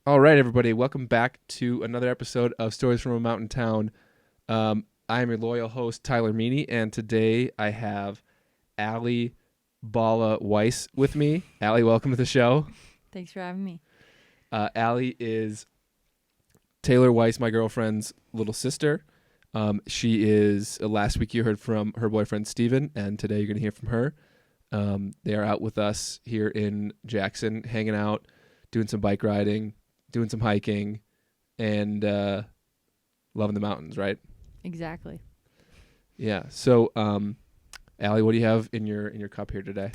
All right, everybody. Welcome back to another episode of Stories from a Mountain Town. I am your loyal host, Tyler Meany, and today I have Alli Weiss with me. Alli, welcome to the show. Thanks for having me. Alli is Taylor Weiss, my girlfriend's little sister. She is, last week you heard from her boyfriend, Steven, and today you're going to hear from her. They are out with us here in Jackson, hanging out, doing some bike riding, doing some hiking, and loving the mountains, right? Exactly. Yeah. So, Alli, what do you have in your cup here today?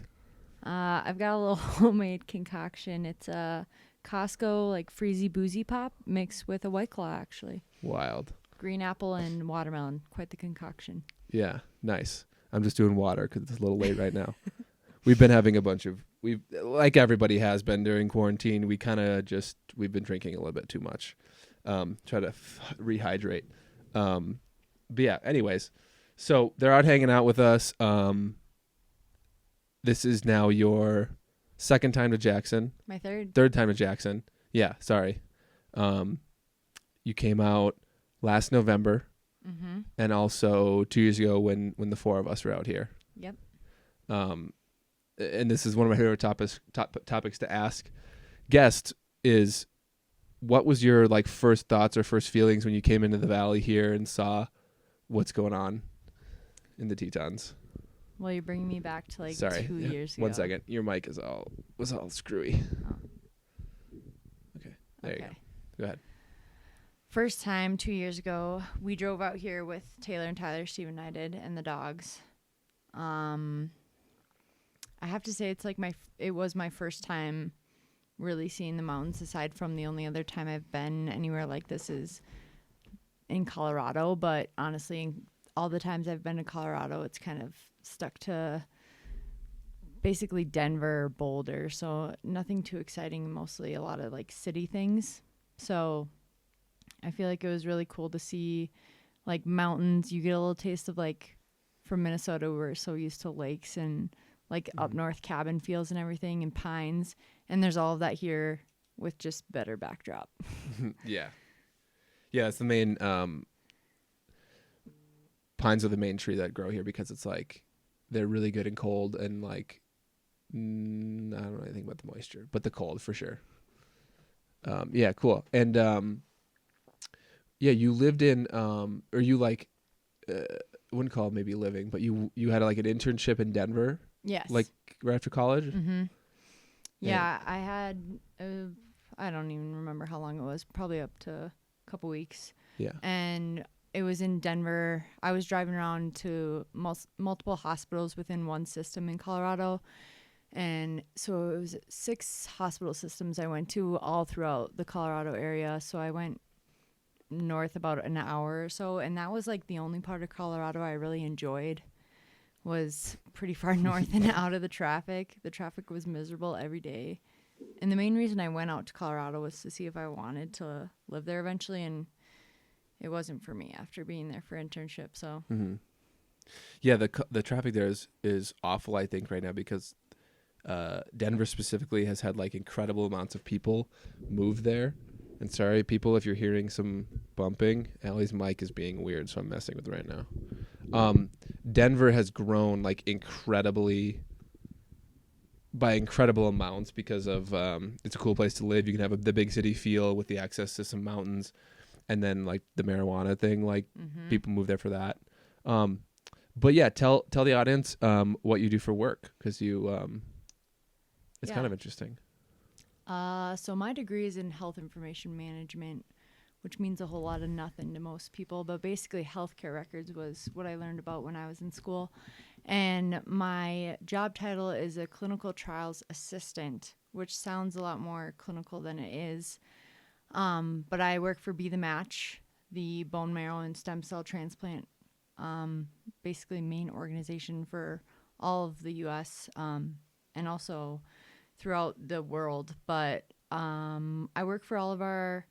I've got a little homemade concoction. It's a Costco like freezy boozy pop mixed with a White Claw, actually. Wild. Green apple and watermelon. Quite the concoction. Yeah. Nice. I'm just doing water because it's a little late right now. We've been having like everybody has been during quarantine. We've been drinking a little bit too much. Try to rehydrate. But yeah, anyways, so they're out hanging out with us. This is now your second time to Jackson. My third. Third time to Jackson. Yeah, sorry. You came out last November, and also 2 years ago when the four of us were out here. Yep. And this is one of my favorite topics to ask guests is, what was your first thoughts or first feelings when you came into the valley here and saw what's going on in the Tetons? Well, you're bringing me back to 2 years ago. 1 second. Your mic was all screwy. Oh. Okay. There you go. Go ahead. First time 2 years ago, we drove out here with Taylor and Tyler, Steve and I did, and the dogs. I have to say it was my first time really seeing the mountains, aside from the only other time I've been anywhere like this is in Colorado. But honestly, all the times I've been to Colorado, it's kind of stuck to basically Denver, Boulder. So nothing too exciting, mostly a lot of city things. So I feel like it was really cool to see mountains. You get a little taste of from Minnesota, we're so used to lakes and up north cabin feels and everything and pines. And there's all of that here with just better backdrop. Yeah. Yeah, it's the main pines are the main tree that grow here because it's they're really good and cold and I don't know anything about the moisture, but the cold for sure. Yeah, cool. And yeah, you lived in or you I wouldn't call it maybe living, but you had an internship in Denver. Yes. Right after college? Mm-hmm. Yeah, I had, I don't even remember how long it was, probably up to a couple weeks. Yeah. And it was in Denver. I was driving around to multiple hospitals within one system in Colorado. And so it was 6 hospital systems I went to all throughout the Colorado area. So I went north about an hour or so. And that was the only part of Colorado I really enjoyed. Was pretty far north and out of the traffic. The traffic was miserable every day. And the main reason I went out to Colorado was to see if I wanted to live there eventually, and it wasn't for me after being there for internship. So yeah, the traffic there is awful, I think, right now because Denver specifically has had incredible amounts of people move there. And sorry, people, if you're hearing some bumping, Allie's mic is being weird, so I'm messing with it right now. Denver has grown by incredible amounts because of it's a cool place to live. You can have the big city feel with the access to some mountains, and then the marijuana thing. People move there for that. But yeah, tell the audience what you do for work because it's kind of interesting. So my degree is in health information management, which means a whole lot of nothing to most people. But basically, healthcare records was what I learned about when I was in school. And my job title is a clinical trials assistant, which sounds a lot more clinical than it is. But I work for Be the Match, the bone marrow and stem cell transplant, basically main organization for all of the U.S. And also throughout the world. But I work for all of our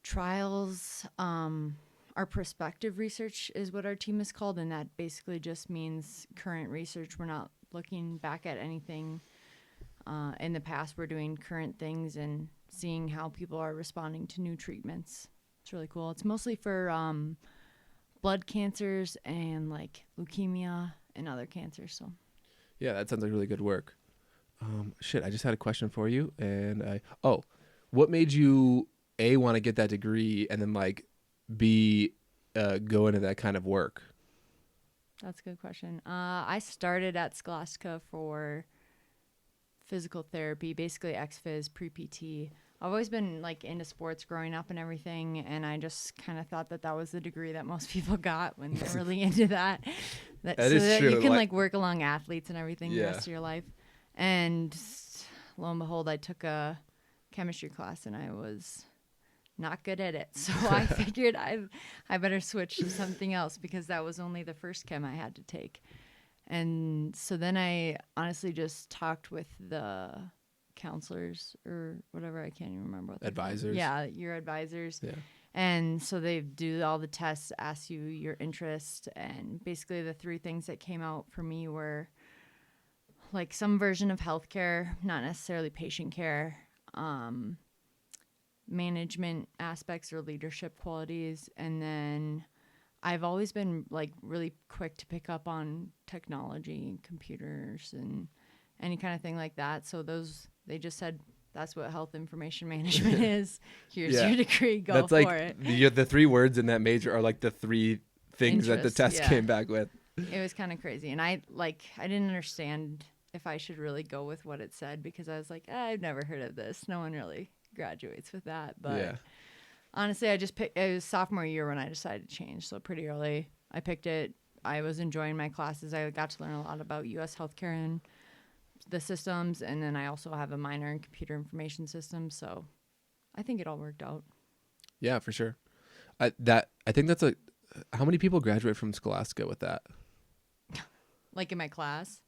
trials. Our prospective research is what our team is called, and that basically just means current research. We're not looking back at anything in the past, we're doing current things and seeing how people are responding to new treatments. It's really cool. It's mostly for blood cancers and like leukemia and other cancers. So Yeah, that sounds like really good work. I just had a question for you, and what made you want to get that degree, and then like B go into that kind of work? that's a good question. I started at Scholastica for physical therapy, basically ex-phys, pre-PT. I've always been like into sports growing up and everything, and I just kind of thought that was the degree that most people got when they're really into that. That so is that true. you can like work along athletes and everything the Yeah. rest of your life. And lo and behold, I took a chemistry class and I was not good at it. So I figured I better switch to something else because that was only the first chem I had to take. And so then I honestly just talked with the counselors or whatever. I can't even remember what they're called. Advisors. Yeah, your advisors. Yeah. And so they do all the tests, ask you your interest. And basically the three things that came out for me were like some version of healthcare, not necessarily patient care, management aspects or leadership qualities. And then I've always been like really quick to pick up on technology and computers and any kind of thing like that. So they just said, that's what health information management is. Here's your degree. Go That's for like it. the three words in that major are like the three things that the test came back with. It was kind of crazy. And I didn't understand if I should really go with what it said because I was like, I've never heard of this. No one really graduates with that. But honestly, I just picked, it was sophomore year when I decided to change. So pretty early, I picked it. I was enjoying my classes. I got to learn a lot about U.S. healthcare and the systems. And then I also have a minor in computer information systems. So I think it all worked out. Yeah, for sure. I think that's how many people graduate from Scholastica with that? Like in my class?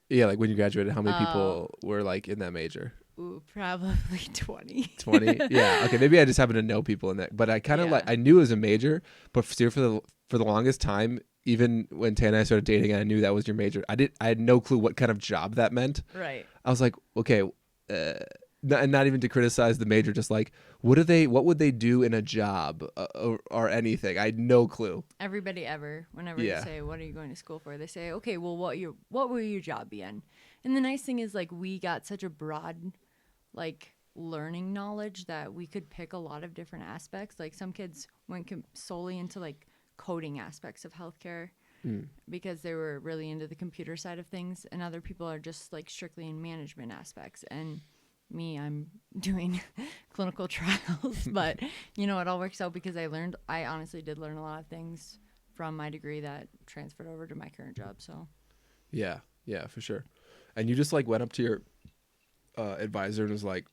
Yeah, like when you graduated, how many people were like in that major? Ooh, probably 20. 20? Yeah. Okay, maybe I just happen to know people in that. But I kind of I knew it was a major, but for the longest time, even when Tana and I started dating and I knew that was your major, I had no clue what kind of job that meant. Right. I was like, okay, not even to criticize the major, just like what would they do in a job or anything? I had no clue. Everybody whenever you say, what are you going to school for? They say, okay, well, what will your job be in? And the nice thing is like we got such a broad like learning knowledge that we could pick a lot of different aspects. Like some kids went solely into like coding aspects of healthcare because they were really into the computer side of things, and other people are just like strictly in management aspects. And me, I'm doing clinical trials, but it all works out because I honestly did learn a lot of things from my degree that transferred over to my current job. So yeah, for sure. And you just like went up to your advisor and was like,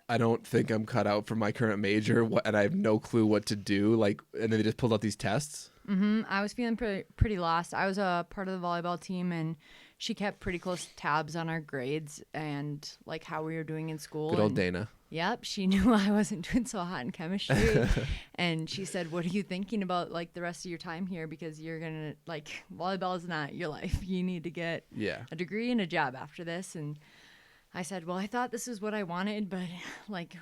I don't think I'm cut out for my current major, and I have no clue what to do. Like, and then they just pulled out these tests. I was feeling pretty lost. I was a part of the volleyball team, and she kept pretty close tabs on our grades and like how we were doing in school. Good old Dana. Yep, she knew I wasn't doing so hot in chemistry, and she said, "What are you thinking about like the rest of your time here? Because you're gonna like volleyball is not your life. You need to get a degree and a job after this." And I said, well, I thought this is what I wanted, but like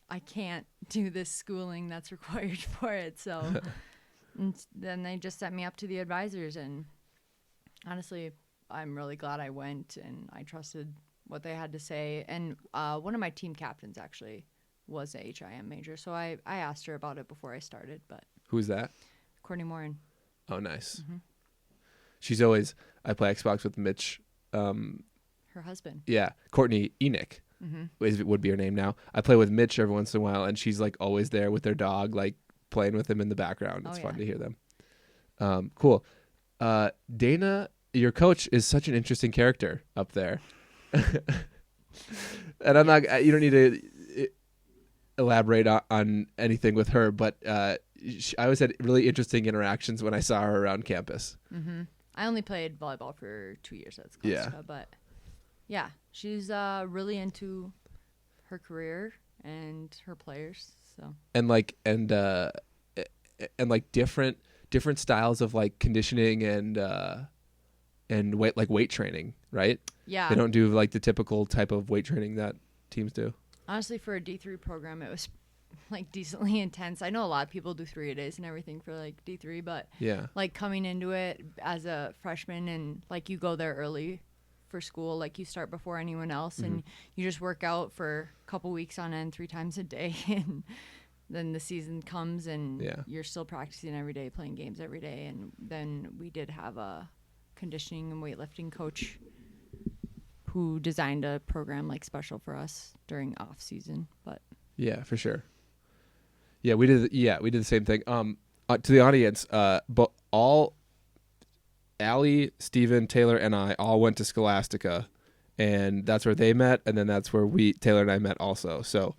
I can't do this schooling that's required for it. So and then they just sent me up to the advisors, and honestly, I'm really glad I went and I trusted what they had to say. And one of my team captains actually was a HIM major, so I asked her about it before I started. But who's that? Courtney Morin. Oh, nice. She's always, I play Xbox with Mitch. Her husband. Yeah, Courtney Enoch would be her name now. I play with Mitch every once in a while, and she's like always there with their dog, like playing with him in the background. It's fun to hear them. Cool. Dana, your coach, is such an interesting character up there. And you don't need to elaborate on anything with her, but I always had really interesting interactions when I saw her around campus. I only played volleyball for 2 years at Scholastica, but yeah, she's really into her career and her players. So and different styles of like conditioning and and weight training, right? Yeah. They don't do like the typical type of weight training that teams do. Honestly, for a D3 program, it was like decently intense. I know a lot of people do 3-a-days and everything for like D3, but Yeah. like coming into it as a freshman and like you go there early for school, like you start before anyone else and you just work out for a couple weeks on end 3 times a day and then the season comes and you're still practicing every day, playing games every day. And then we did have a conditioning and weightlifting coach who designed a program like special for us during off season. But yeah, for sure. Yeah, we did the same thing. To the audience, but all Alli, Steven, Taylor, and I all went to Scholastica, and that's where they met, and then that's where Taylor and I met also. So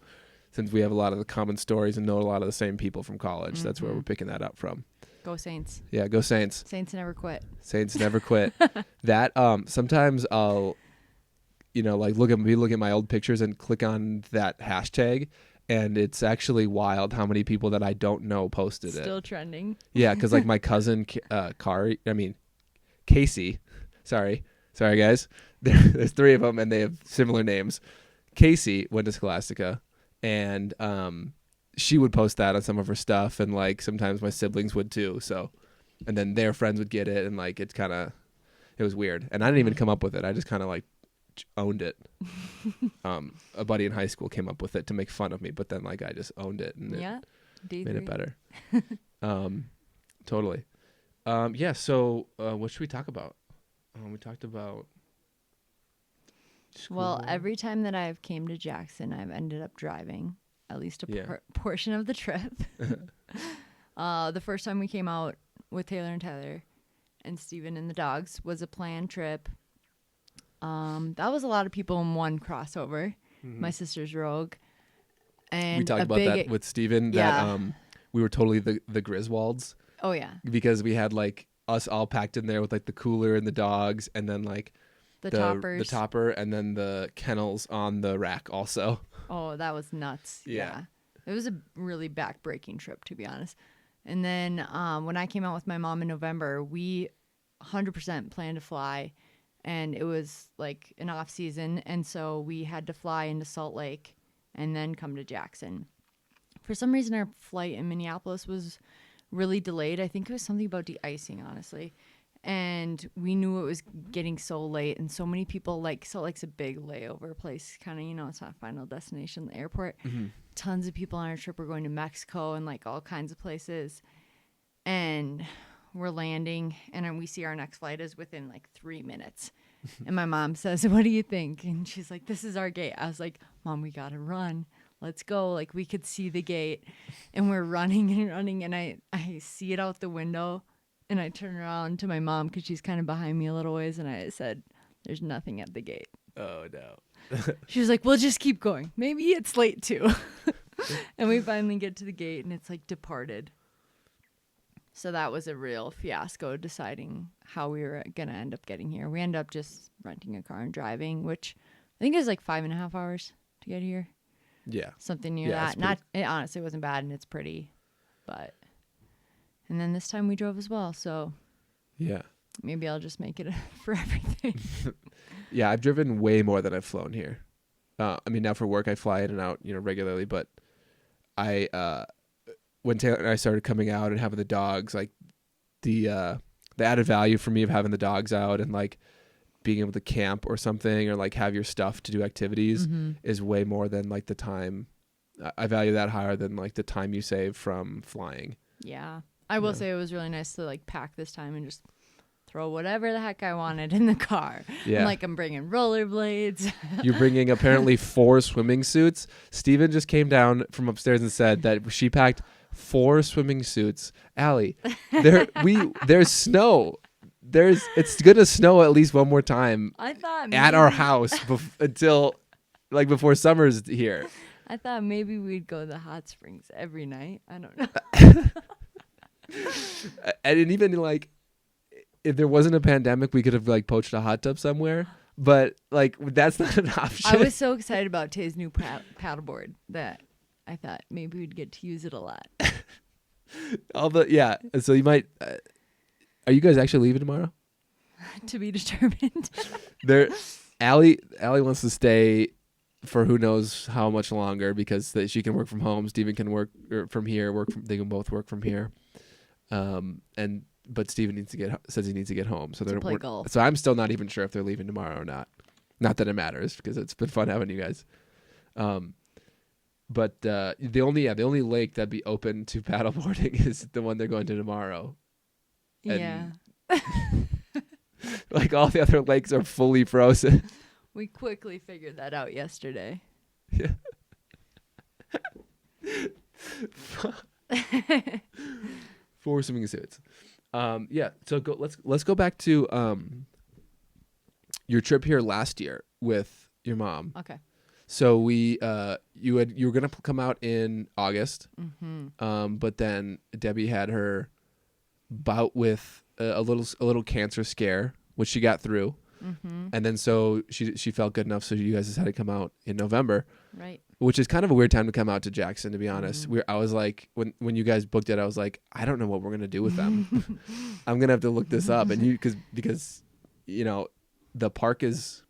since we have a lot of the common stories and know a lot of the same people from college, that's where we're picking that up from. Go Saints. Yeah, go Saints. Saints never quit. Saints never quit. That sometimes I'll look at my old pictures and click on that hashtag, and it's actually wild how many people that I don't know posted it. Still trending. Yeah, because like my cousin Casey, sorry guys, there's 3 of them and they have similar names. Casey went to Scholastica, and she would post that on some of her stuff, and like sometimes my siblings would too. So, and then their friends would get it, and like it was weird. And I didn't even come up with it. I just kind of like owned it. A buddy in high school came up with it to make fun of me, but then like I just owned it and it made it better. Totally. So what should we talk about? We talked about school. Well, every time that I've came to Jackson, I've ended up driving at least a portion of the trip. The first time we came out with Taylor and Tyler and Steven and the dogs was a planned trip. That was a lot of people in one crossover. My sister's Rogue. And we talked about that with Steven, that we were totally the Griswolds. Oh, yeah. Because we had like us all packed in there with like the cooler and the dogs, and then like the topper, and then the kennels on the rack also. Oh, that was nuts. Yeah. It was a really back-breaking trip, to be honest. And then when I came out with my mom in November, we 100% planned to fly, and it was like an off season, and so we had to fly into Salt Lake and then come to Jackson. For some reason, our flight in Minneapolis was really delayed. I think it was something about de-icing, honestly. And we knew it was getting so late, and so many people, like, Salt Lake's a big layover place, kind of, it's not a final destination, the airport. Tons of people on our trip were going to Mexico and like all kinds of places, and we're landing, and we see our next flight is within like 3 minutes. And my mom says, "What do you think?" And she's like, "This is our gate." I was like, "Mom, we gotta run. Let's go." Like, we could see the gate, and we're running and running, and I see it out the window. And I turn around to my mom because she's kind of behind me a little ways, and I said, "There's nothing at the gate." Oh, no. She was like, "Well, just keep going. Maybe it's late, too." And we finally get to the gate, and it's, like, departed. So that was a real fiasco deciding how we were going to end up getting here. We ended up just renting a car and driving, which I think is like 5.5 hours to get here. Yeah. Something near that. It honestly wasn't bad, and it's pretty, but... And then this time we drove as well, so yeah, maybe I'll just make it for everything. Yeah, I've driven way more than I've flown here. I mean, now for work I fly in and out, regularly, but when Taylor and I started coming out and having the dogs, like the added value for me of having the dogs out and like being able to camp or something, or like have your stuff to do activities is way more than like the time. I value that higher than like the time you save from flying. Yeah. I will say it was really nice to like pack this time and just throw whatever the heck I wanted in the car. Yeah. I'm bringing rollerblades. You're bringing apparently 4 swimming suits. Steven just came down from upstairs and said that she packed 4 swimming suits. Alli, there's snow. It's gonna snow at least one more time. I thought at our house until like before summer's here. I thought maybe we'd go to the hot springs every night. I don't know. And even like, if there wasn't a pandemic, we could have like poached a hot tub somewhere. But like, that's not an option. I was so excited about Tay's new paddleboard that I thought maybe we'd get to use it a lot. So you might. Are you guys actually leaving tomorrow? To be determined. Allie wants to stay for who knows how much longer because she can work from home. Steven can work from here. They can both work from here. But Steven says he needs to get home. So to play golf. So I'm still not even sure if they're leaving tomorrow or not. Not that it matters because it's been fun having you guys. But the only lake that'd be open to paddleboarding is the one they're going to tomorrow. Yeah. Like all the other lakes are fully frozen. We quickly figured that out yesterday. Yeah. 4 swimming suits. Yeah. So let's go back to your trip here last year with your mom. Okay. So you were gonna come out in August, but then Debbie had her bout with a little cancer scare, which she got through, and then so she felt good enough, so you guys decided to come out in November, right? Which is kind of a weird time to come out to Jackson, to be honest. I was like, when you guys booked it, I was like, I don't know what we're gonna do with them. I'm gonna have to look this up, and because the park is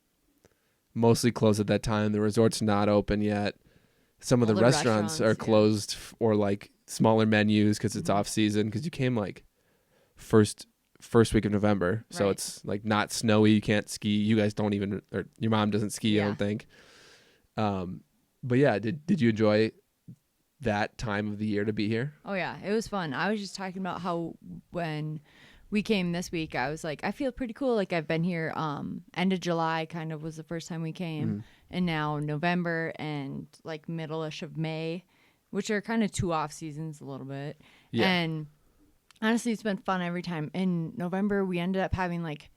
mostly closed at that time. The resort's not open yet. Some of the restaurants are closed, or like smaller menus because it's off season. Because you came like first week of November, so right. It's like not snowy. You can't ski. You guys don't even, or your mom doesn't ski. I don't think. But yeah, did you enjoy that time of the year to be here? Oh yeah, it was fun. I was just talking about how when we came this week, I was like, I feel pretty cool. Like I've been here, end of July kind of was the first time we came, and now November and like middle-ish of May, which are kind of 2 off seasons a little bit. Yeah. And honestly, it's been fun every time. In November, we ended up having like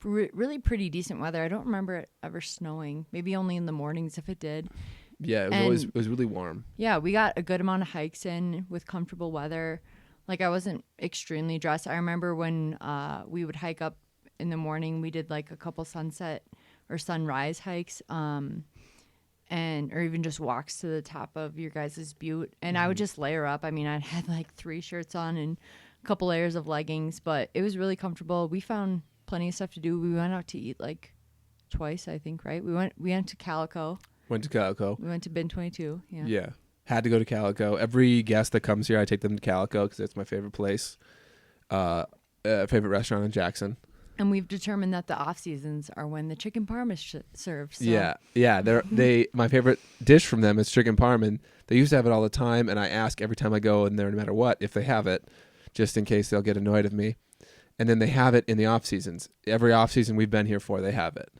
really pretty decent weather. I don't remember it ever snowing. Maybe only in the mornings if it did. Yeah, it was really warm. Yeah, we got a good amount of hikes in with comfortable weather. Like I wasn't extremely dressed. I remember when we would hike up in the morning, we did like a couple sunset or sunrise hikes, or even just walks to the top of your guys' butte. And I would just layer up. I mean, I had like 3 shirts on and a couple layers of leggings, but it was really comfortable. We found plenty of stuff to do. We went out to eat like twice, I think, right? We went to Calico. We went to Bin 22. Yeah. Yeah. Had to go to Calico. Every guest that comes here, I take them to Calico because it's my favorite place, favorite restaurant in Jackson. And we've determined that the off seasons are when the chicken parm is served. So. Yeah. My favorite dish from them is chicken parm, and they used to have it all the time. And I ask every time I go in there, no matter what, if they have it, just in case they'll get annoyed of me. And then they have it in the off seasons. Every off season we've been here for, they have it,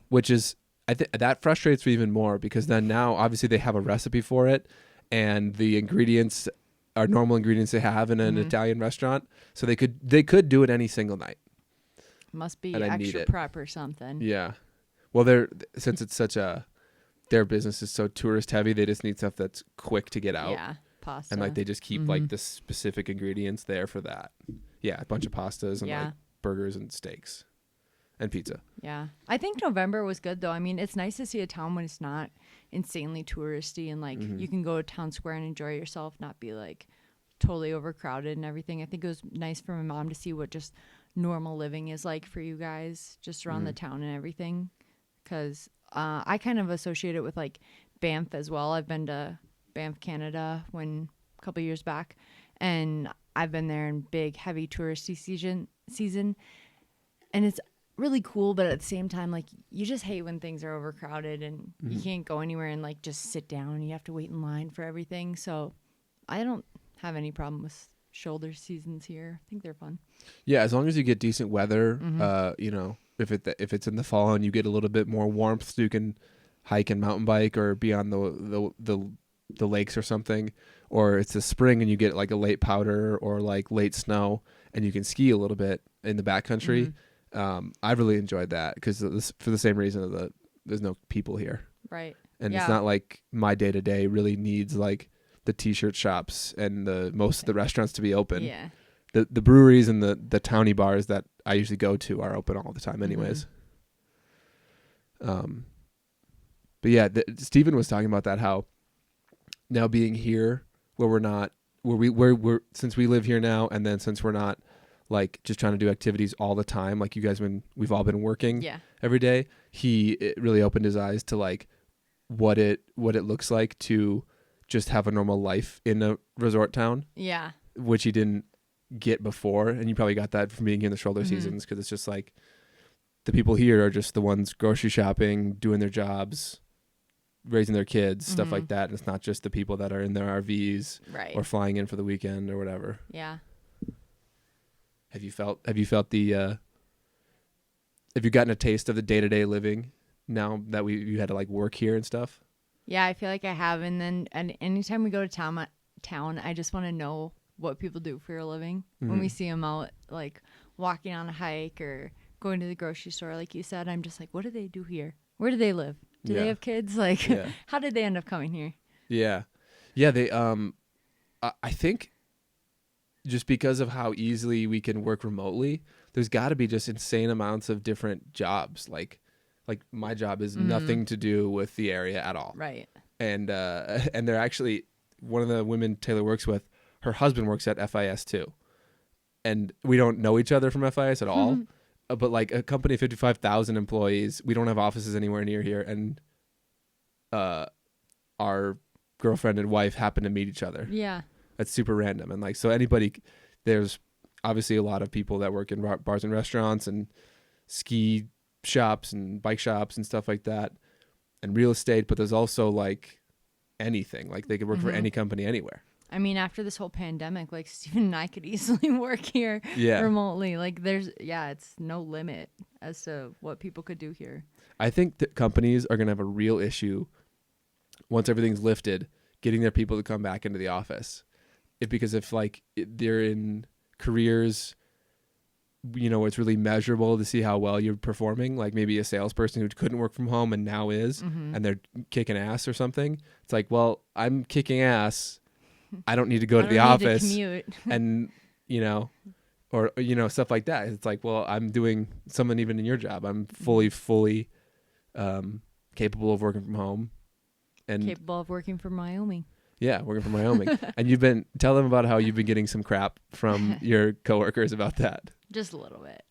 which is. That frustrates me even more because then now obviously they have a recipe for it and the ingredients are normal ingredients they have in an Italian restaurant. So they could do it any single night. Must be extra prep or something. Yeah. Well, since it's their business is so tourist heavy, they just need stuff that's quick to get out. Yeah. Pasta. And like they just keep like the specific ingredients there for that. Yeah. A bunch of pastas and like burgers and steaks. And pizza. Yeah. I think November was good, though. I mean, it's nice to see a town when it's not insanely touristy and, like, you can go to town square and enjoy yourself, not be, like, totally overcrowded and everything. I think it was nice for my mom to see what just normal living is like for you guys just around the town and everything. Because I kind of associate it with, like, Banff as well. I've been to Banff, Canada a couple years back, and I've been there in big, heavy touristy season. And it's really cool, but at the same time, like, you just hate when things are overcrowded and you can't go anywhere and like just sit down and you have to wait in line for everything. So I don't have any problem with shoulder seasons here. I think they're fun. Yeah, as long as you get decent weather, if it's in the fall and you get a little bit more warmth, so you can hike and mountain bike or be on the lakes or something, or it's the spring and you get like a late powder or like late snow and you can ski a little bit in the backcountry. I've really enjoyed that because for the same reason that there's no people here. Right. And it's not like my day to day really needs like the t-shirt shops and most of the restaurants to be open. Yeah. The breweries and the towny bars that I usually go to are open all the time anyways. But yeah, Stephen was talking about that, how now being here where we're since we live here now, and then since we're not like just trying to do activities all the time, like you guys we've all been working Yeah. every day, it really opened his eyes to like what it looks like to just have a normal life in a resort town, Yeah. which he didn't get before. And you probably got that from being here in the shoulder seasons, because it's just like the people here are just the ones grocery shopping, doing their jobs, raising their kids, stuff like that. And it's not just the people that are in their RVs Right. or flying in for the weekend or whatever. Yeah. Have you felt the have you gotten a taste of the day-to-day living now that you had to like work here and stuff? Yeah, I feel like I have. And then anytime we go to town, I just want to know what people do for a living. When we see them out, like walking on a hike or going to the grocery store, like you said, I'm just like, what do they do here? Where do they live? Do they have kids? Like, how did they end up coming here? Yeah. Yeah. They, I think just because of how easily we can work remotely, there's got to be just insane amounts of different jobs. Like my job is nothing to do with the area at all. Right. And they're actually, one of the women Taylor works with, her husband works at FIS too. And we don't know each other from FIS at all. But like a company of 55,000 employees, we don't have offices anywhere near here. And our girlfriend and wife happen to meet each other. Yeah. That's super random. And like, so there's obviously a lot of people that work in bars and restaurants and ski shops and bike shops and stuff like that, and real estate. But there's also like anything, like they could work for any company anywhere. I mean, after this whole pandemic, like Steven and I could easily work here remotely. Like it's no limit as to what people could do here. I think that companies are going to have a real issue once everything's lifted, getting their people to come back into the office. Because if like they're in careers, it's really measurable to see how well you're performing, like maybe a salesperson who couldn't work from home and now is, and they're kicking ass or something. It's like, well, I'm kicking ass. I don't need to go to the office and, or, stuff like that. It's like, well, I'm doing something even in your job. I'm fully capable of working from home and capable of working from Wyoming. Yeah, working from Wyoming. And tell them about how you've been getting some crap from your coworkers about that. Just a little bit.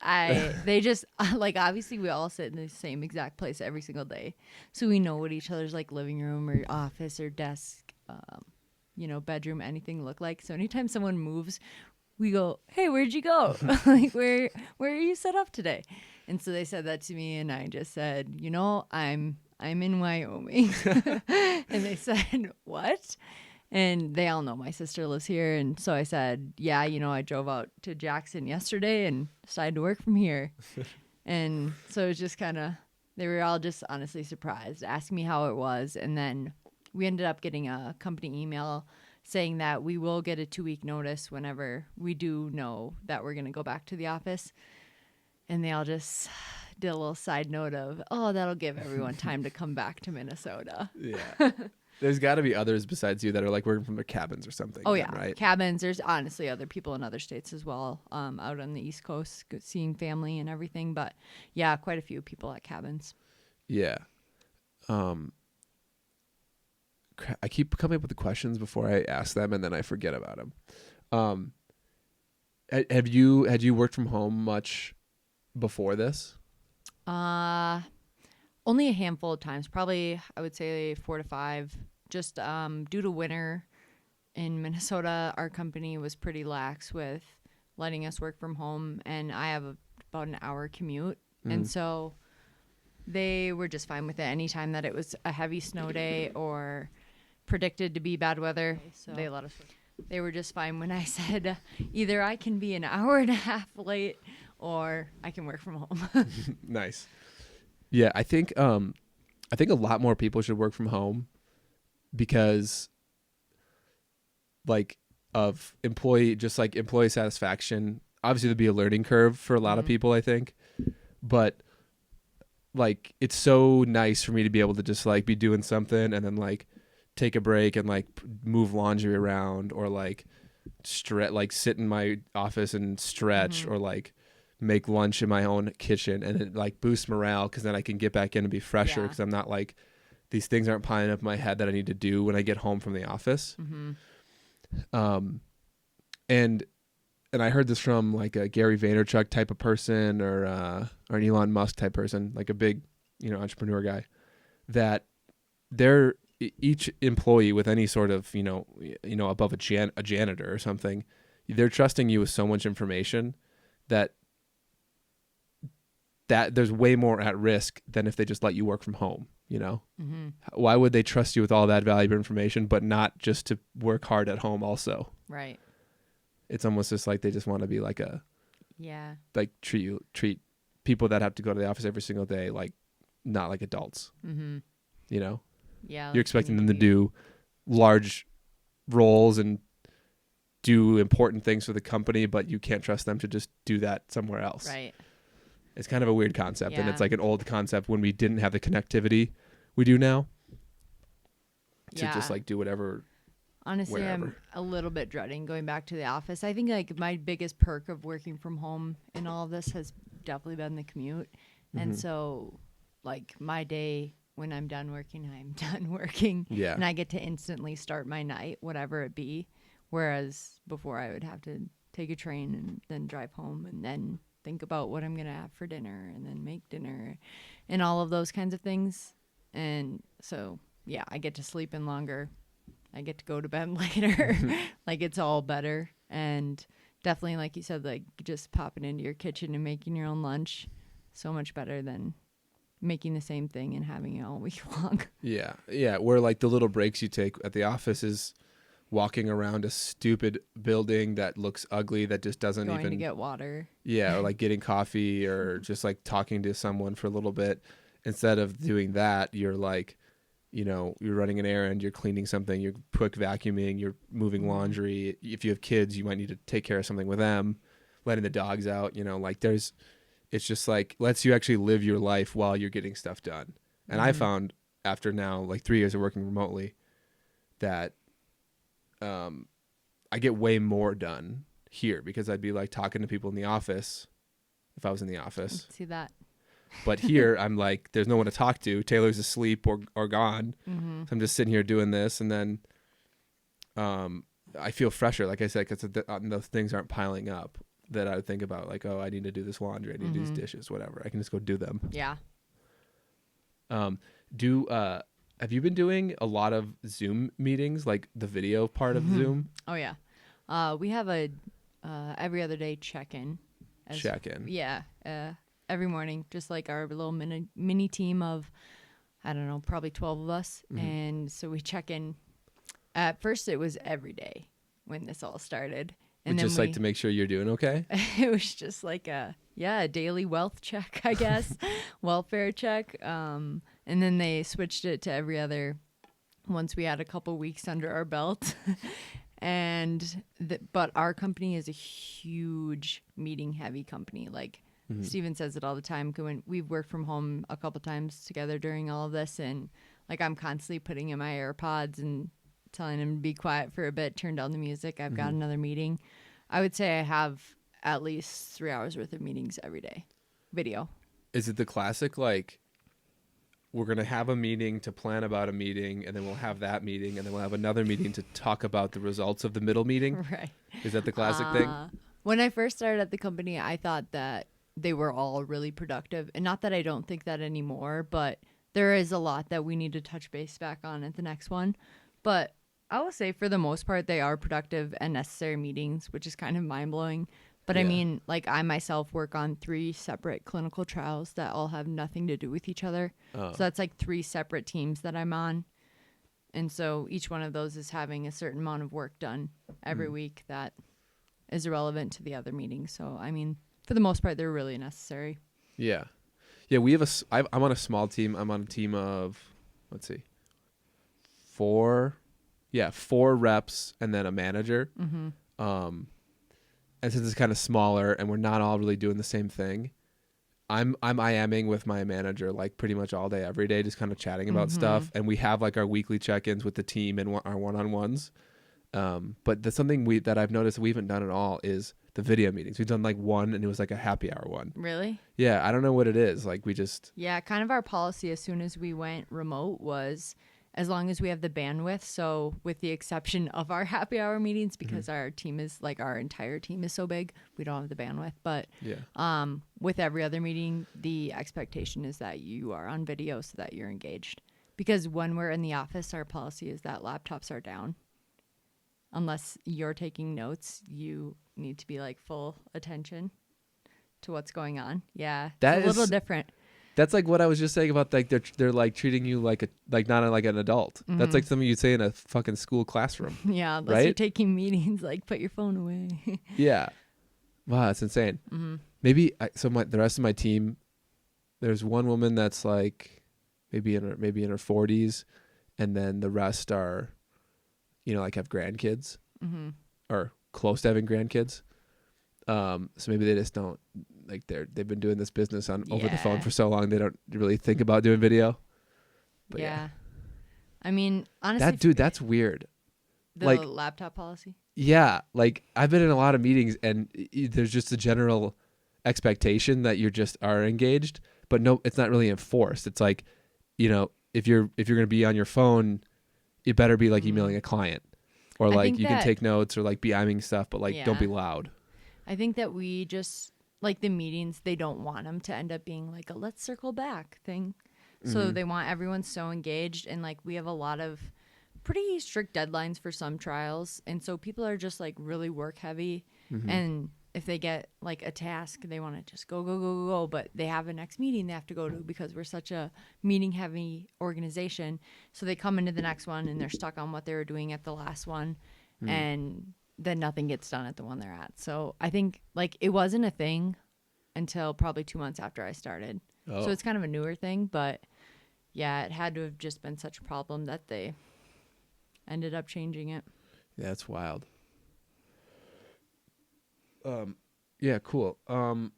They just like, obviously we all sit in the same exact place every single day. So we know what each other's like living room or office or desk, bedroom, anything look like. So anytime someone moves, we go, hey, where'd you go? Like, where are you set up today? And so they said that to me, and I just said, I'm in Wyoming. And they said, what? And they all know my sister lives here. And so I said, yeah, I drove out to Jackson yesterday and decided to work from here. And so it was just they were all just honestly surprised, asking me how it was. And then we ended up getting a company email saying that we will get a 2-week notice whenever we do know that we're going to go back to the office. And they all just did a little side note of, that'll give everyone time to come back to Minnesota. Yeah. There's got to be others besides you that are like working from their cabins or something. Oh, yeah. Right? Cabins. There's honestly other people in other states as well, out on the East Coast, seeing family and everything. But yeah, quite a few people at cabins. Yeah. I keep coming up with the questions before I ask them, and then I forget about them. Had you worked from home much before this? Only a handful of times, probably I would say 4 to 5. Just due to winter in Minnesota, our company was pretty lax with letting us work from home, and I have about an hour commute, and so they were just fine with it. Anytime that it was a heavy snow day or predicted to be bad weather, so they let us work. They were just fine when I said either I can be an hour and a half late or I can work from home. Nice. Yeah, I think a lot more people should work from home because of employee satisfaction. Obviously there'd be a learning curve for a lot of people, I think. But like it's so nice for me to be able to just like be doing something and then like take a break and like move laundry around or like sit in my office and stretch or like make lunch in my own kitchen, and it like boosts morale because then I can get back in and be fresher because I'm not like these things aren't piling up in my head that I need to do when I get home from the office. And and I heard this from like a Gary Vaynerchuk type of person or an Elon Musk type person, like a big, entrepreneur guy, that each employee with any sort of, above a janitor or something, they're trusting you with so much information that there's way more at risk than if they just let you work from home, Mm-hmm. Why would they trust you with all that valuable information, but not just to work hard at home also? Right. It's almost just like they just want to be like treat people that have to go to the office every single day, like not like adults, Mm-hmm. Yeah. Like You're expecting them to do large roles and do important things for the company, but you can't trust them to just do that somewhere else. Right. It's kind of a weird concept, and Yeah. it's like an old concept when we didn't have the connectivity we do now to just like do whatever. Honestly, wherever. I'm a little bit dreading going back to the office. I think like my biggest perk of working from home in all of this has definitely been the commute. And so like my day when I'm done working, I'm done working. Yeah. And I get to instantly start my night, whatever it be. Whereas before I would have to take a train and then drive home and then think about what I'm going to have for dinner and then make dinner and all of those kinds of things. And so, yeah, I get to sleep in longer. I get to go to bed later. Like it's all better. And definitely, like you said, like just popping into your kitchen and making your own lunch, so much better than making the same thing and having it all week long. Yeah. Yeah. Where like the little breaks you take at the office is walking around a stupid building that looks ugly, that just doesn't Going even to get water. Yeah. Or like getting coffee or just like talking to someone for a little bit. Instead of doing that, you're like, you're running an errand, you're cleaning something, you're quick vacuuming, you're moving laundry. If you have kids, you might need to take care of something with them, letting the dogs out, it's just like lets you actually live your life while you're getting stuff done. And I found after now like 3 years of working remotely that I get way more done here because I'd be like talking to people in the office if I was in the office. See that. But here I'm like, there's no one to talk to. Taylor's asleep or gone. Mm-hmm. So I'm just sitting here doing this. And then I feel fresher, like I said, because those things aren't piling up that I would think about. Like, oh, I need to do this laundry. I need to do these dishes, whatever. I can just go do them. Yeah. Have you been doing a lot of Zoom meetings, like the video part of Zoom? Oh, yeah. We have a every other day check-in. Check-in. Yeah. Every morning, just like our little mini team of, I don't know, probably 12 of us. And so we check in. At first, it was every day when this all started. And then just like to make sure you're doing okay? It was just like a daily wealth check, I guess. Welfare check. And then they switched it to every other once we had a couple weeks under our belt. But our company is a huge meeting heavy company. Like Steven says it all the time. When we've worked from home a couple times together during all of this, and like I'm constantly putting in my AirPods and telling him to be quiet for a bit, turn down the music. I've got another meeting. I would say I have at least 3 hours worth of meetings every day. Video. Is it the classic, like, we're going to have a meeting to plan about a meeting, and then we'll have that meeting, and then we'll have another meeting to talk about the results of the middle meeting? Right. Is that the classic thing? When I first started at the company, I thought that they were all really productive. And not that I don't think that anymore, but there is a lot that we need to touch base back on at the next one. But I will say for the most part, they are productive and necessary meetings, which is kind of mind-blowing. But I mean, like I myself work on 3 separate clinical trials that all have nothing to do with each other. So that's like 3 separate teams that I'm on. And so each one of those is having a certain amount of work done every week that is irrelevant to the other meetings. So, I mean, for the most part, they're really necessary. Yeah. Yeah, we have I'm on a small team. I'm on a team of, let's see, 4 reps and then a manager. And since it's kind of smaller and we're not all really doing the same thing, I'm IMing with my manager like pretty much all day, every day, just kind of chatting about stuff. And we have like our weekly check-ins with the team and our one-on-ones. But that's something that I've noticed we haven't done at all is the video meetings. We've done like one and it was like a happy hour one. Really? Yeah, I don't know what it is. Like we just... Yeah, kind of our policy as soon as we went remote was as long as we have the bandwidth. So with the exception of our happy hour meetings, because our team is like our entire team is so big, we don't have the bandwidth. But with every other meeting, the expectation is that you are on video so that you're engaged. Because when we're in the office, our policy is that laptops are down. Unless you're taking notes, you need to be like full attention to what's going on. Yeah, it's a little different. That's like what I was just saying about like they're like treating you like not like an adult. That's like something you'd say in a fucking school classroom. Yeah, unless you're taking meetings, like put your phone away. Yeah, wow, that's insane. Maybe the rest of my team, there's one woman that's like maybe in her 40s, and then the rest are, like have grandkids or close to having grandkids. So maybe they just don't like they've been doing this business over the phone for so long they don't really think about doing video. But yeah. I mean, honestly, that's weird. The like laptop policy. Yeah, like I've been in a lot of meetings and there's just a general expectation that you just are engaged, but no, it's not really enforced. It's like, if you're going to be on your phone, it better be like emailing a client, or like you can take notes or like be iming stuff, but like don't be loud. I think that we just like the meetings, they don't want them to end up being like a let's circle back thing. So they want everyone so engaged, and like we have a lot of pretty strict deadlines for some trials. And so people are just like really work heavy. And if they get like a task, they want to just go, but they have a next meeting they have to go to because we're such a meeting heavy organization. So they come into the next one and they're stuck on what they were doing at the last one. And then nothing gets done at the one they're at. So I think like it wasn't a thing until probably 2 months after I started. So it's kind of a newer thing, but yeah, it had to have just been such a problem that they ended up changing it. Yeah, that's wild. Yeah, cool. Where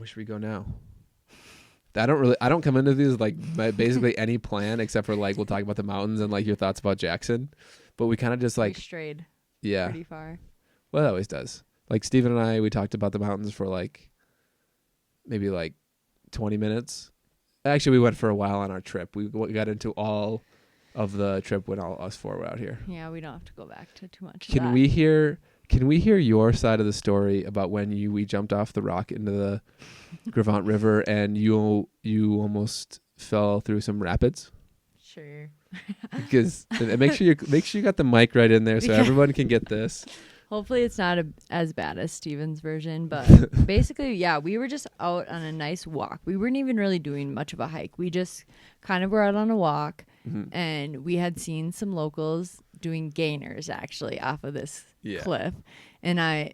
should we go now? I don't come into these like basically any plan except for like we'll talk about the mountains and like your thoughts about Jackson, but we kind of just like we strayed yeah pretty far. Well, it always does. Like Steven and I, we talked about the mountains for like maybe like 20 minutes. Actually, we went for a while on our trip. We got into all of the trip when all us four were out here. Yeah, we don't have to go back to too much. Can we hear your side of the story about when we jumped off the rock into the Gros Ventre River and you almost fell through some rapids? Sure. Because make sure you got the mic right in there so everyone can get this. Hopefully it's not as bad as Steven's version, but basically, yeah, we were just out on a nice walk. We weren't even really doing much of a hike. We just kind of were out on a walk, and we had seen some locals doing gainers actually off of this cliff. And I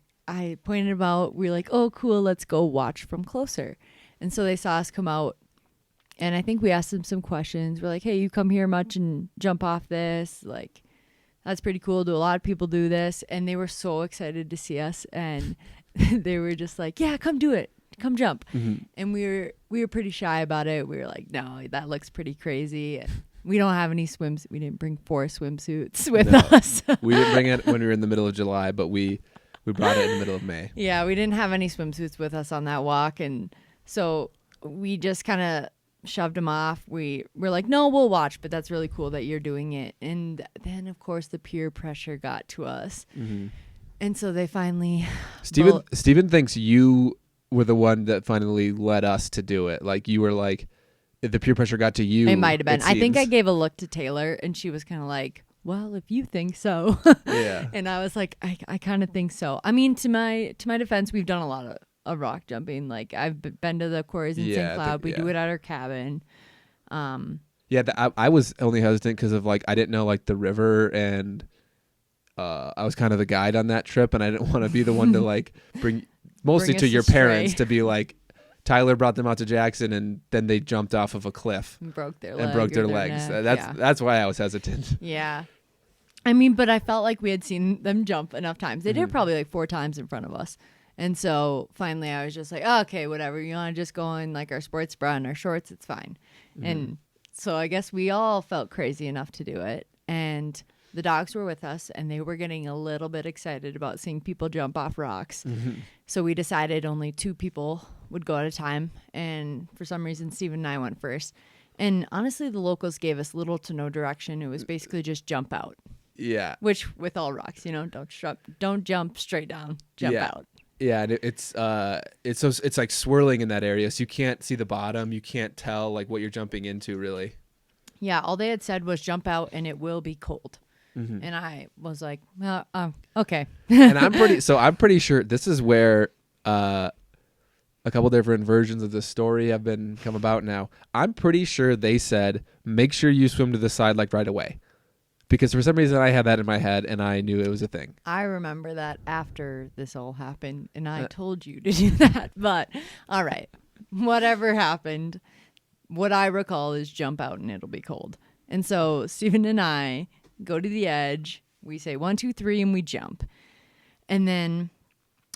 pointed them out. We were like, oh, cool, let's go watch from closer. And so they saw us come out, and I think we asked them some questions. We're like, hey, you come here much and jump off this? Like, that's pretty cool. Do a lot of people do this? And they were so excited to see us, and they were just like, yeah, come do it. Come jump. And we were pretty shy about it. We were like, no, that looks pretty crazy. And we don't have any swims. We didn't bring 4 swimsuits with us. We didn't bring it when we were in the middle of July, but we brought it in the middle of May. Yeah, we didn't have any swimsuits with us on that walk. And so we just kind of shoved them off. We're like, no, we'll watch, but that's really cool that you're doing it. And then of course the peer pressure got to us. And so they finally Steven thinks you were the one that finally led us to do it. Like you were like, if the peer pressure got to you. It might have been. I think I gave a look to Taylor and she was kind of like, well, if you think so. Yeah. And I was like, I kind of think so. I mean, to my defense, we've done a lot of rock jumping. Like I've been to the quarries in St. Cloud. We do it at our cabin. I was only hesitant because of like I didn't know like the river, and I was kind of the guide on that trip, and I didn't want to be the one to like bring to your parents to be like Tyler brought them out to Jackson and then they jumped off of a cliff and broke their legs. That's why I was hesitant. Yeah. I mean, but I felt like we had seen them jump enough times. They did probably like 4 times in front of us. And so finally I was just like, oh, okay, whatever. You want to just go in like our sports bra and our shorts, it's fine. And so I guess we all felt crazy enough to do it. And the dogs were with us, and they were getting a little bit excited about seeing people jump off rocks. So we decided only 2 people would go at a time. And for some reason, Steven and I went first. And honestly, the locals gave us little to no direction. It was basically just jump out. Yeah. Which, with all rocks, don't jump straight down. Jump out. Yeah, and it's like swirling in that area, so you can't see the bottom. You can't tell like what you're jumping into, really. Yeah, all they had said was jump out and it will be cold. Mm-hmm. And I was like, okay. And I'm pretty sure this is where a couple different versions of this story have come about now. I'm pretty sure they said, make sure you swim to the side like right away. Because for some reason I had that in my head and I knew it was a thing. I remember that after this all happened and I told you to do that. But all right, whatever happened, what I recall is jump out and it'll be cold. And so Stephen and I go to the edge. We say 1, 2, 3 and we jump. And then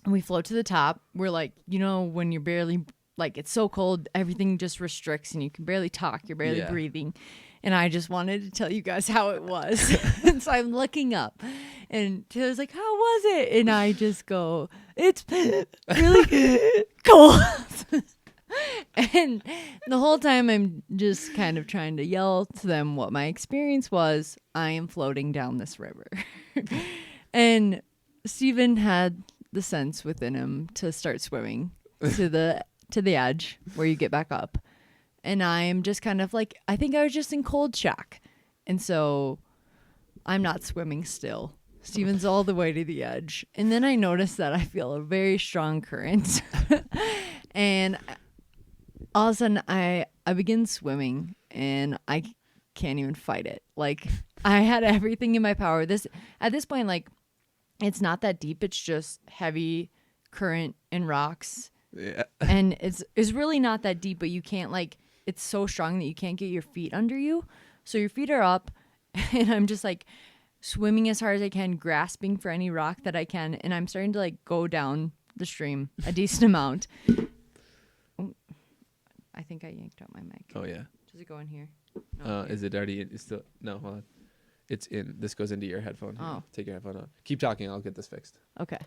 we float to the top. We're like, when you're barely, like, it's so cold, everything just restricts and you can barely talk. You're barely breathing. And I just wanted to tell you guys how it was. And so I'm looking up and Taylor's like, how was it? And I just go, it's really cold. And the whole time I'm just kind of trying to yell to them what my experience was. I am floating down this river. And Stephen had the sense within him to start swimming to the edge where you get back up. And I am just kind of like, I think I was just in cold shock. And so I'm not swimming still. Stephen's all the way to the edge. And then I notice that I feel a very strong current. And all of a sudden I begin swimming and I can't even fight it. Like, I had everything in my power. At this point, like, it's not that deep. It's just heavy current and rocks. Yeah. And it's really not that deep, but you can't, like, it's so strong that you can't get your feet under you. So your feet are up and I'm just like swimming as hard as I can, grasping for any rock that I can. And I'm starting to like go down the stream a decent amount. Oh, I think I yanked out my mic. Oh yeah. Does it go in here? No, is it already it's still no, hold on. It's in. This goes into your headphone. Oh. Take your headphone off. Keep talking, I'll get this fixed. Okay.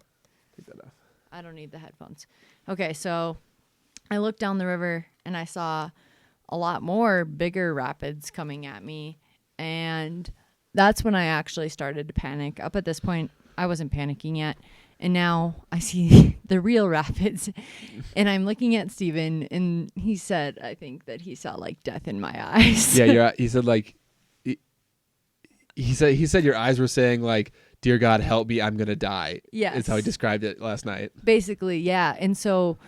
Take that off. I don't need the headphones. Okay, so I looked down the river and I saw a lot more bigger rapids coming at me. And that's when I actually started to panic. Up at this point, I wasn't panicking yet. And now I see the real rapids. And I'm looking at Steven, and he said, I think that he saw like death in my eyes. Yeah, he said like, he said your eyes were saying like, dear God, help me, I'm going to die. Yes. Is how he described it last night. Basically, yeah. And so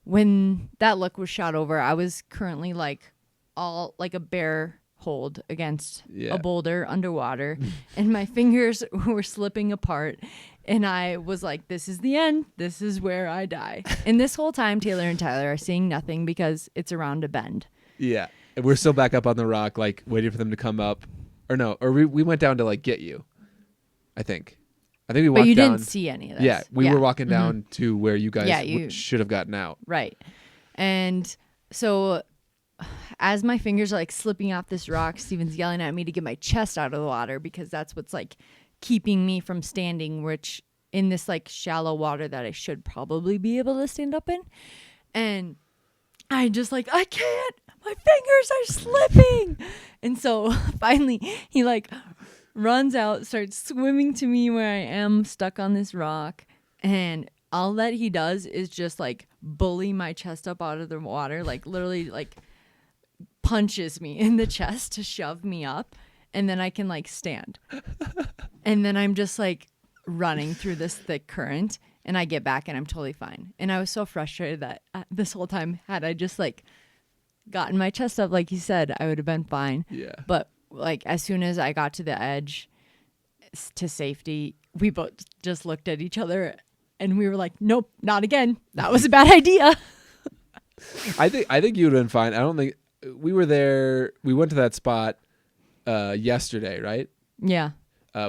when that look was shot over, I was currently like all like a bear hold against a boulder underwater and my fingers were slipping apart and I was like, this is the end. This is where I die. And this whole time, Taylor and Tyler are seeing nothing because it's around a bend. Yeah. And we're still back up on the rock, like waiting for them to come up. Or we went down to like get you, I think we walked down. But you didn't see any of this. Yeah, we were walking down to where you guys should have gotten out. Right. And so as my fingers are like slipping off this rock, Steven's yelling at me to get my chest out of the water because that's what's like keeping me from standing, which in this like shallow water that I should probably be able to stand up in. And I just like, I can't. My fingers are slipping. And so finally he like runs out, starts swimming to me where I am stuck on this rock. And all that he does is just like bully my chest up out of the water, like literally like punches me in the chest to shove me up. And then I can like stand. And then I'm just like running through this thick current and I get back and I'm totally fine. And I was so frustrated that this whole time had I just like gotten my chest up, like you said, I would have been fine. Yeah. But like as soon as I got to the edge to safety, we both just looked at each other and we were like, nope, not again. That was a bad idea. I think you would have been fine. I don't think we were there. We went to that spot yesterday, right? Yeah.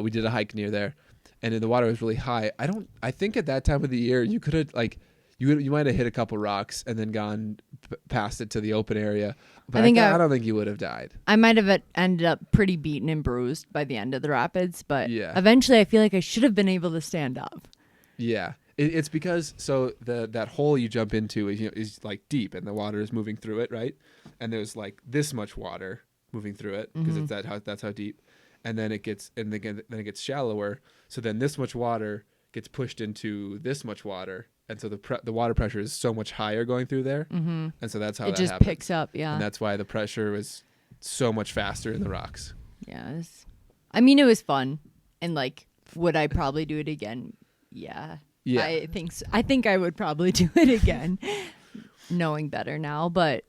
We did a hike near there and the water was really high. I think at that time of the year you could have like you might have hit a couple rocks and then gone past it to the open area. But I don't think you would have died. I might have ended up pretty beaten and bruised by the end of the rapids, but yeah. Eventually I feel like I should have been able to stand up. Yeah. It's because that hole you jump into is like deep and the water is moving through it, right? And there's like this much water moving through it because it's that's how deep. And then it gets then it gets shallower. So then this much water gets pushed into this much water, and so the water pressure is so much higher going through there. Mm-hmm. And so that's how it that just happens. picks up. Yeah, and that's why the pressure is so much faster in the rocks. Yeah, I mean, it was fun, and like, would I probably do it again? Yeah. Yeah, I think so. I think I would probably do it again, knowing better now. But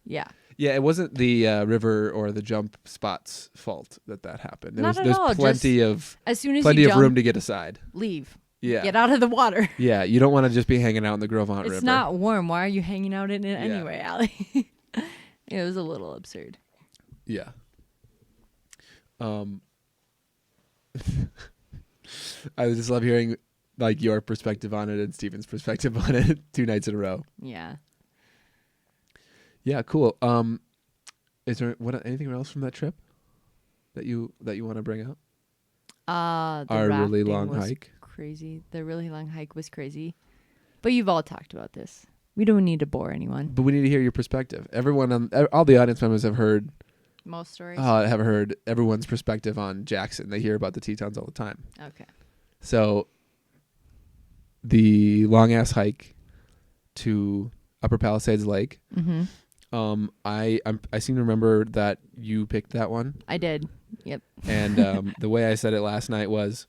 yeah, yeah, it wasn't the river or the jump spot's fault that happened. Not at there's all. plenty Just of as soon as plenty you of jump, room to get aside. Leave. Yeah, get out of the water. Yeah, you don't want to just be hanging out in the Gros Ventre River. It's not warm. Why are you hanging out in it anyway, Alli? It was a little absurd. Yeah. I just love hearing like your perspective on it and Steven's perspective on it 2 nights in a row. Yeah. Yeah, cool. Is there anything else from that trip that you want to bring up? Our really long hike. Crazy. The really long hike was crazy. But you've all talked about this. We don't need to bore anyone. But we need to hear your perspective. Everyone all the audience members have heard most stories. Have heard everyone's perspective on Jackson. They hear about the Tetons all the time. Okay. So the long ass hike to Upper Palisades Lake. Mm-hmm. I seem to remember that you picked that one. I did. Yep. And the way I said it last night was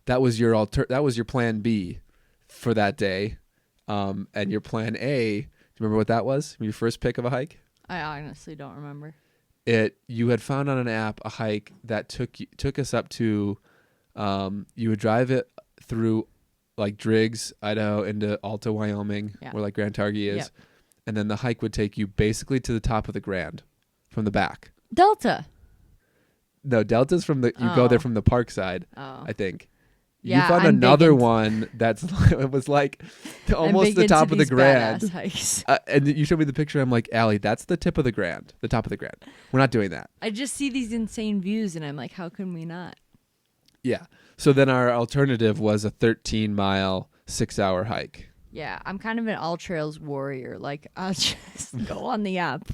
that was your plan B for that day. And your plan A, do you remember what that was? Your first pick of a hike? I honestly don't remember. You had found on an app a hike that took us up to you would drive it through like Driggs, Idaho into Alta, Wyoming, where like Grand Targhee is. Yep. And then the hike would take you basically to the top of the Grand from the back. Delta. No, Delta's from you go there from the park side, I think. Yeah, you found another one that's it was like almost the top of the Grand. And you showed me the picture. I'm like, Alli, that's the tip of the Grand, the top of the Grand. We're not doing that. I just see these insane views, and I'm like, how can we not? Yeah. So then our alternative was a 13-mile, 6-hour hike. Yeah, I'm kind of an all trails warrior. Like, I'll just go on the app,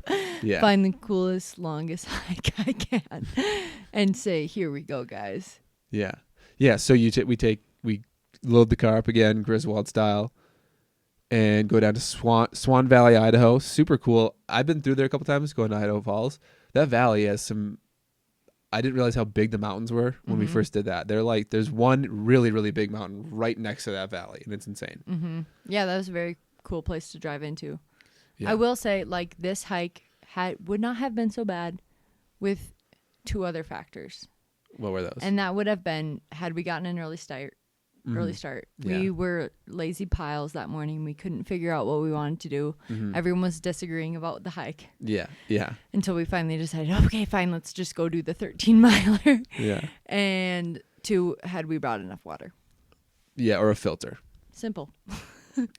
find the coolest, longest hike I can, and say, here we go, guys. Yeah. Yeah, so we load the car up again, Griswold style, and go down to Swan Valley, Idaho. Super cool. I've been through there a couple times going to Idaho Falls. That valley has I didn't realize how big the mountains were when we first did that. They're like, there's one really, really big mountain right next to that valley, and it's insane. Mm-hmm. Yeah, that was a very cool place to drive into. Yeah. I will say, like, this hike would not have been so bad with 2 other factors. What were those? And that would have been, had we gotten an early start. Yeah. We were lazy piles that morning. We couldn't figure out what we wanted to do. Mm-hmm. Everyone was disagreeing about the hike. Yeah, yeah. Until we finally decided, okay, fine, let's just go do the 13-miler. Yeah. And 2, had we brought enough water? Yeah, or a filter. Simple.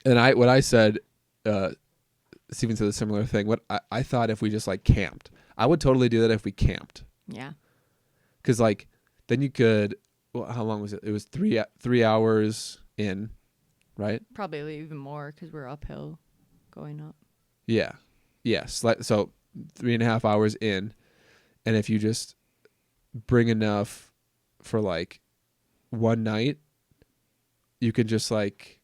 And what I said, Steven said a similar thing. What I thought if we just like camped, I would totally do that if we camped. Yeah. Because like then you could. Well, how long was it? It was 3 hours in, right? Probably even more because we're uphill, going up. Yeah, yes. Yeah, so 3.5 hours in, and if you just bring enough for like one night, you could just like,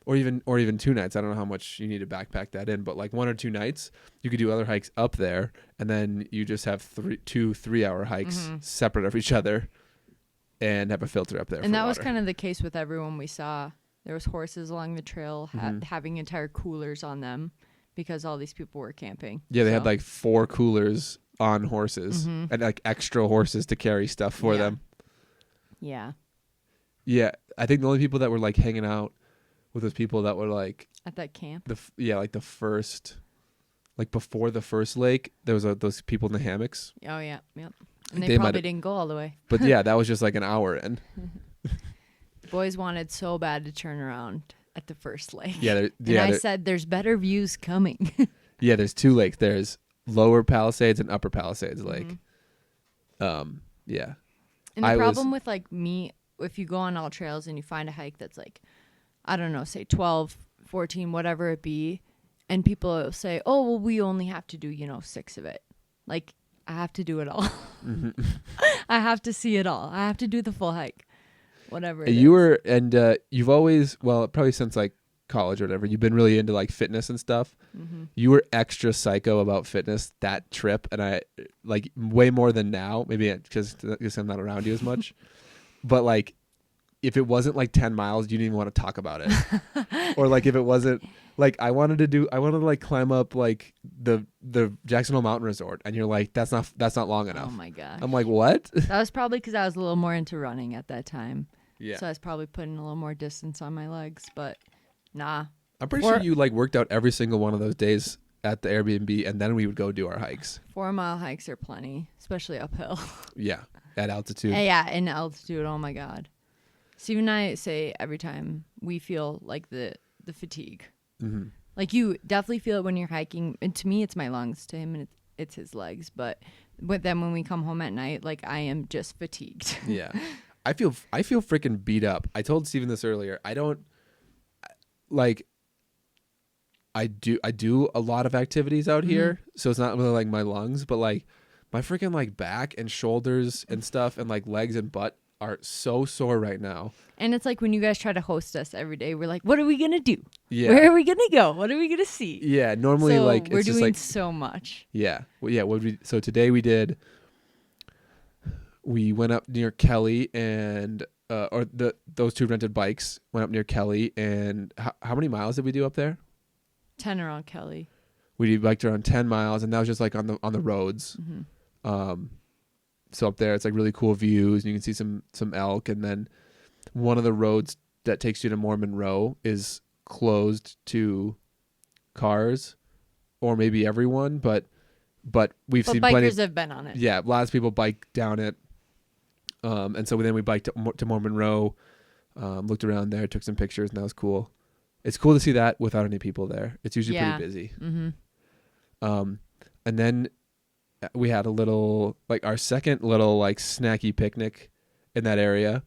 or even 2 nights. I don't know how much you need to backpack that in, but like 1 or 2 nights, you could do other hikes up there, and then you just have 2 3-hour hikes separate of each other. And have a filter up there. And that water. was kind of the case with everyone we saw. There was horses along the trail having entire coolers on them because all these people were camping. Yeah, they had like 4 coolers on horses and like extra horses to carry stuff for them. Yeah. Yeah, I think the only people that were like hanging out with those people that were like at that camp. Like the first, like before the first lake, there was those people in the hammocks. Oh yeah, yep. And they probably didn't go all the way. But yeah, that was just like an hour in. Boys wanted so bad to turn around at the first lake. Yeah, I said, there's better views coming. Yeah, there's 2 lakes. There's Lower Palisades and Upper Palisades Lake. Yeah. And the problem with like me if you go on all trails and you find a hike that's like, I don't know, say 12, 14, whatever it be, and people say, oh, well, we only have to do, 6 of it. Like, I have to do it all. I have to see it all. I have to do the full hike, whatever it is. You've always, well, probably since like college or whatever, you've been really into like fitness and stuff. Mm-hmm. You were extra psycho about fitness that trip, and I like way more than now. Maybe because I'm not around you as much, but like if it wasn't like 10 miles, you didn't even want to talk about it. Or like if it wasn't like I wanted to like climb up like the Jackson Hole Mountain Resort, and you're like that's not long enough. Oh my gosh. I'm like, what? That was probably because I was a little more into running at that time. Yeah. So I was probably putting a little more distance on my legs, but nah. I'm pretty sure you like worked out every single one of those days at the Airbnb, and then we would go do our hikes. 4-mile hikes are plenty, especially uphill. Yeah, at altitude. Yeah, in altitude. Oh my God. Steve and I say every time we feel like the fatigue. Mm-hmm. Like you definitely feel it when you're hiking. And to me, it's my lungs. To him, it's his legs. But then when we come home at night, like I am just fatigued. Yeah, I feel freaking beat up. I told Steven this earlier. I don't like. I do a lot of activities out here, so it's not really like my lungs, but like my freaking like back and shoulders and stuff, and like legs and butt are so sore right now. And it's like when you guys try to host us every day, we're like, what are we gonna do? Yeah. Where are we gonna go? What are we gonna see? Yeah, normally so like we're it's doing just like so much. Yeah, well, yeah. So today we went up near Kelly and those two rented bikes went up near Kelly, and how many miles did we do up there? 10 around Kelly. We biked around 10 miles, and that was just like on the roads. Mm-hmm. So up there, it's like really cool views, and you can see some elk. And then one of the roads that takes you to Mormon Row is closed to cars, or maybe everyone, but we've seen plenty. Bikers have been on it. Yeah, lots of people bike down it. And so then we biked to Mormon Row, looked around there, took some pictures, and that was cool. It's cool to see that without any people there. It's usually pretty busy. Mm-hmm. And then we had a little, like our second little like snacky picnic in that area.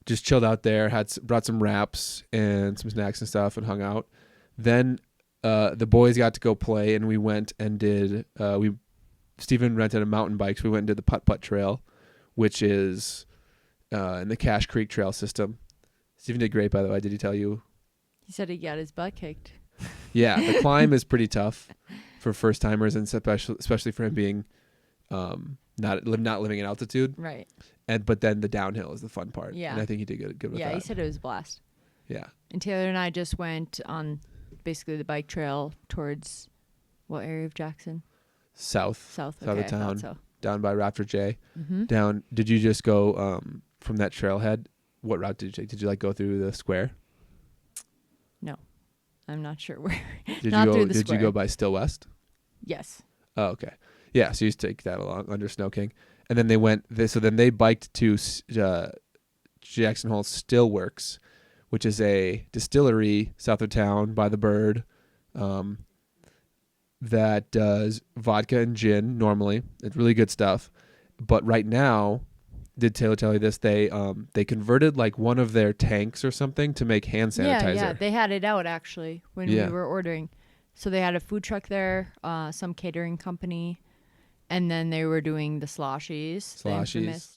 Just chilled out there, brought some wraps and some snacks and stuff, and hung out. Then the boys got to go play, and we went and did. Stephen rented a mountain bike, so we went and did the Putt-Putt Trail, which is in the Cache Creek Trail system. Stephen did great, by the way. Did he tell you? He said he got his butt kicked. Yeah, the climb is pretty tough for first timers, and especially for him being not living in altitude. Right. But then the downhill is the fun part. Yeah. And I think he did good with that. Yeah, he said it was a blast. Yeah. And Taylor and I just went on basically the bike trail towards what area of Jackson? South Okay, of I town. thought so. Down by Raptor J. Mm-hmm. Down. Did you just go from that trailhead? What route did you take? Did you like go through the square? No, I'm not sure where. Did not you go? through the Did square. you go by Still West? Yes. Oh, okay. Yeah, so you just take that along under Snow King, and then they biked to Jackson Hole Stillworks, which is a distillery south of town by the Bird, that does vodka and gin normally. It's really good stuff, but right now, did Taylor tell you this? They converted like one of their tanks or something to make hand sanitizer. Yeah, they had it out actually when we were ordering. So they had a food truck there, some catering company, and then they were doing the sloshies. The infamous